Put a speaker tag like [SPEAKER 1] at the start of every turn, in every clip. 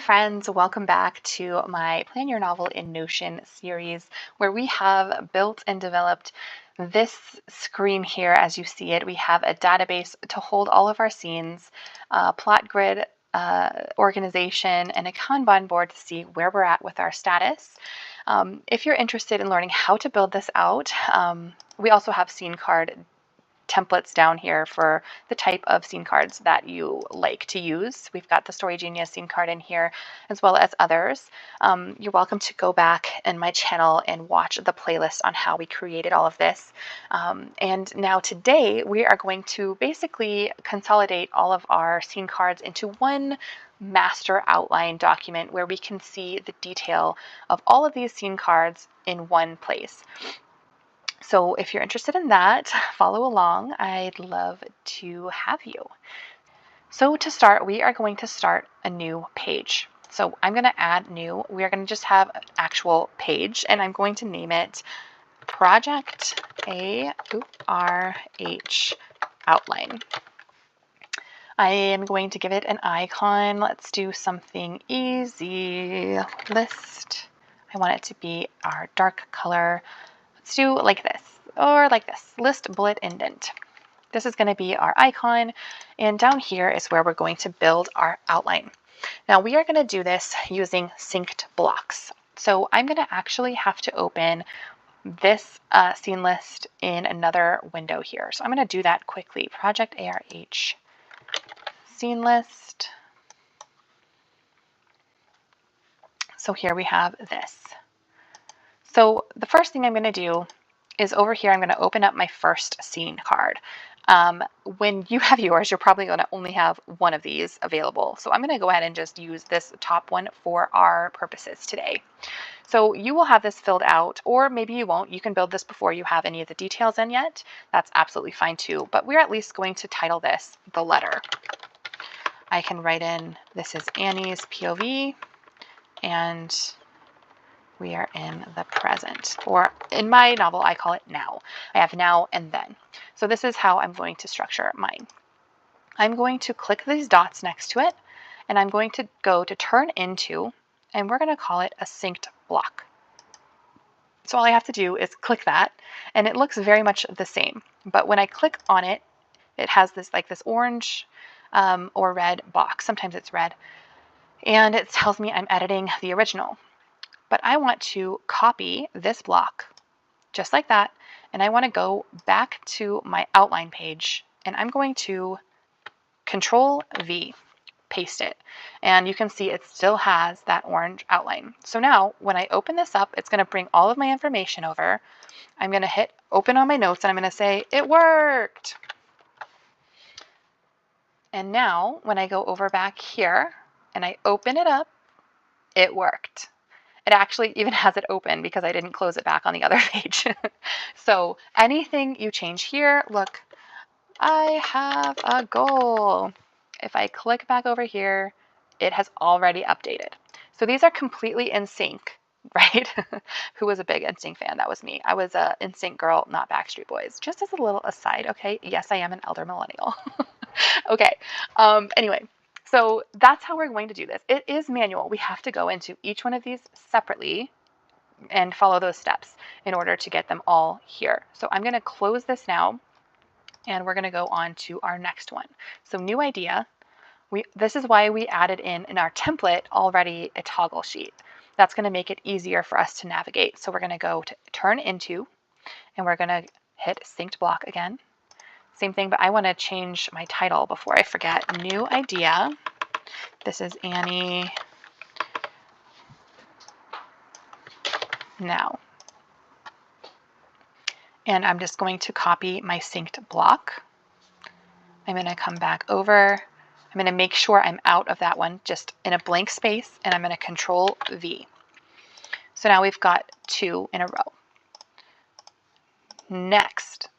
[SPEAKER 1] friends, welcome back to my Plan Your Novel in Notion series, where we have built and developed this screen here as you see it. We have a database to hold all of our scenes, a plot grid organization, and a Kanban board to see where we're at with our status. If you're interested in learning how to build this out, we also have scene card templates down here for the type of scene cards that you like to use. We've got the Story Genius scene card in here as well as others. You're welcome to go back in my channel and watch the playlist on how we created all of this. And now today we are going to basically consolidate all of our scene cards into one master outline document where we can see the detail of all of these scene cards in one place. So if you're interested in that, follow along. I'd love to have you. So to start, we are going to start a new page. So I'm going to add new. We are going to just have an actual page, and I'm going to name it Project ARH Outline. I am going to give it an icon. Let's do something easy. List. I want it to be our dark color. Let's do like this, or like this, list bullet indent. This is going to be our icon, and down here is where we're going to build our outline. Now we are going to do this using synced blocks. So I'm going to actually have to open this scene list in another window here. So I'm going to do that quickly. Project ARH scene list. So here we have this. So the first thing I'm going to do is over here, I'm going to open up my first scene card. When you have yours, you're probably going to only have one of these available. So I'm going to go ahead and just use this top one for our purposes today. So you will have this filled out, or maybe you won't. You can build this before you have any of the details in yet. That's absolutely fine too. But we're at least going to title this The Letter. I can write in, this is Annie's POV, and we are in the present, or in my novel, I call it now. I have now and then. So this is how I'm going to structure mine. I'm going to click these dots next to it, and I'm going to go to turn into, and we're going to call it a synced block. So all I have to do is click that, and it looks very much the same. But when I click on it, it has this like this orange or red box. Sometimes it's red. And it tells me I'm editing the original. But I want to copy this block just like that, and I want to go back to my outline page, and I'm going to Control V, paste it, and you can see it still has that orange outline. So now when I open this up, it's going to bring all of my information over. I'm going to hit open on my notes, and I'm going to say it worked. And now when I go over back here and I open it up, it worked. It actually even has it open because I didn't close it back on the other page. So anything you change here, look, I have a goal. If I click back over here, it has already updated. So these are completely in sync, right? Who was a big NSYNC fan? That was me. I was a NSYNC girl, not Backstreet Boys. Just as a little aside, okay? Yes, I am an elder millennial. Okay. Anyway. So that's how we're going to do this. It is manual. We have to go into each one of these separately and follow those steps in order to get them all here. So I'm going to close this now, and we're going to go on to our next one. So new idea. This is why we added in our template already a toggle sheet. That's going to make it easier for us to navigate. So we're going to go to turn into, and we're going to hit synced block again. Same thing, but I want to change my title before I forget. New idea. This is Annie now. And I'm just going to copy my synced block. I'm going to come back over. I'm going to make sure I'm out of that one, just in a blank space, and I'm going to Control V. So now we've got 2 in a row. Next.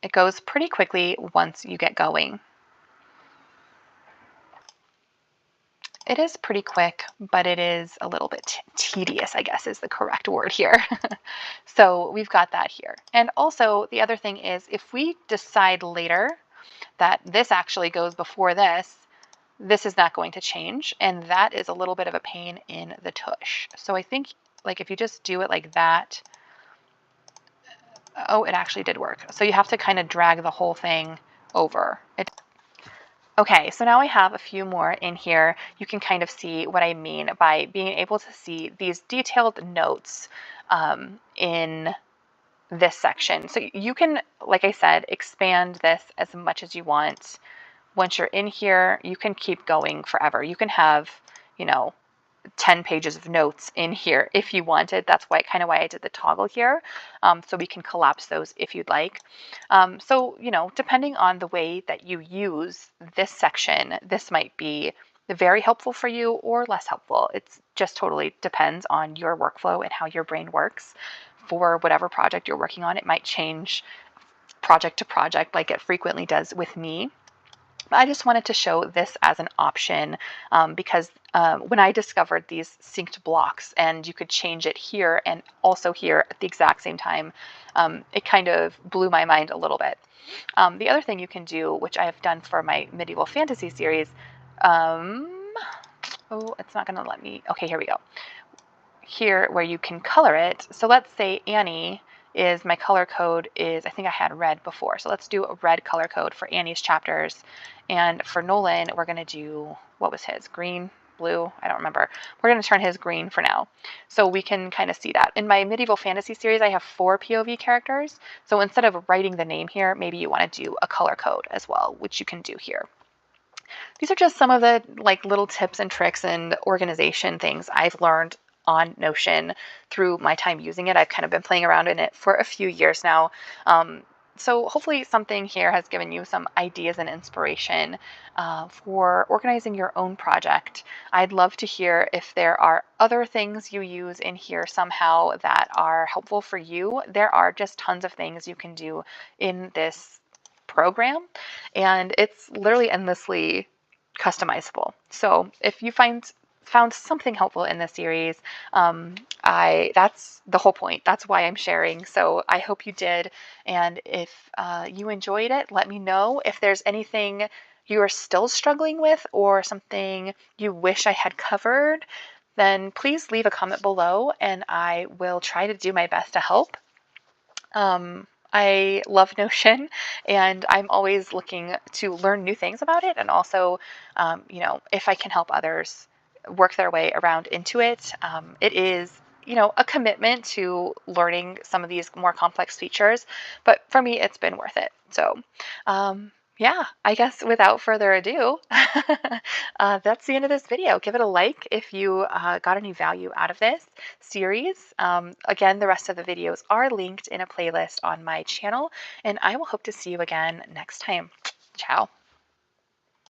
[SPEAKER 1] It goes pretty quickly once you get going. It is pretty quick, but it is a little bit tedious, I guess is the correct word here. So we've got that here. And also the other thing is if we decide later that this actually goes before this, this is not going to change, and that is a little bit of a pain in the tush. So I think like if you just do it like that, oh, it actually did work. So you have to kind of drag the whole thing over. Okay, so now I have a few more in here. You can kind of see what I mean by being able to see these detailed notes in this section. So you can, like I said, expand this as much as you want. Once you're in here, you can keep going forever. You can have, you know, 10 pages of notes in here if you wanted. That's why I did the toggle here. So we can collapse those if you'd like. So, you know, depending on the way that you use this section, this might be very helpful for you or less helpful. It's just totally depends on your workflow and how your brain works. For whatever project you're working on, it might change project to project like it frequently does with me. I just wanted to show this as an option because when I discovered these synced blocks and you could change it here and also here at the exact same time, it kind of blew my mind a little bit. The other thing you can do, which I have done for my medieval fantasy series, oh, it's not going to let me. Okay, here we go. Here where you can color it. So let's say Annie is, my color code is, I think I had red before. So let's do a red color code for Annie's chapters. And for Nolan, we're going to do, what was his? Green, blue? I don't remember. We're going to turn his green for now. So we can kind of see that. In my medieval fantasy series, I have 4 POV characters. So instead of writing the name here, maybe you want to do a color code as well, which you can do here. These are just some of the like little tips and tricks and organization things I've learned on Notion through my time using it. I've kind of been playing around in it for a few years now. So hopefully something here has given you some ideas and inspiration for organizing your own project. I'd love to hear if there are other things you use in here somehow that are helpful for you. There are just tons of things you can do in this program, and it's literally endlessly customizable. So if you found something helpful in this series, that's the whole point. That's why I'm sharing. So I hope you did. And if you enjoyed it, let me know. If there's anything you are still struggling with or something you wish I had covered, then please leave a comment below and I will try to do my best to help. I love Notion and I'm always looking to learn new things about it, and also, you know, if I can help others work their way around into it. It is, you know, a commitment to learning some of these more complex features, but for me, it's been worth it. So, yeah, I guess without further ado, that's the end of this video. Give it a like if you got any value out of this series. Again, the rest of the videos are linked in a playlist on my channel, and I will hope to see you again next time. Ciao.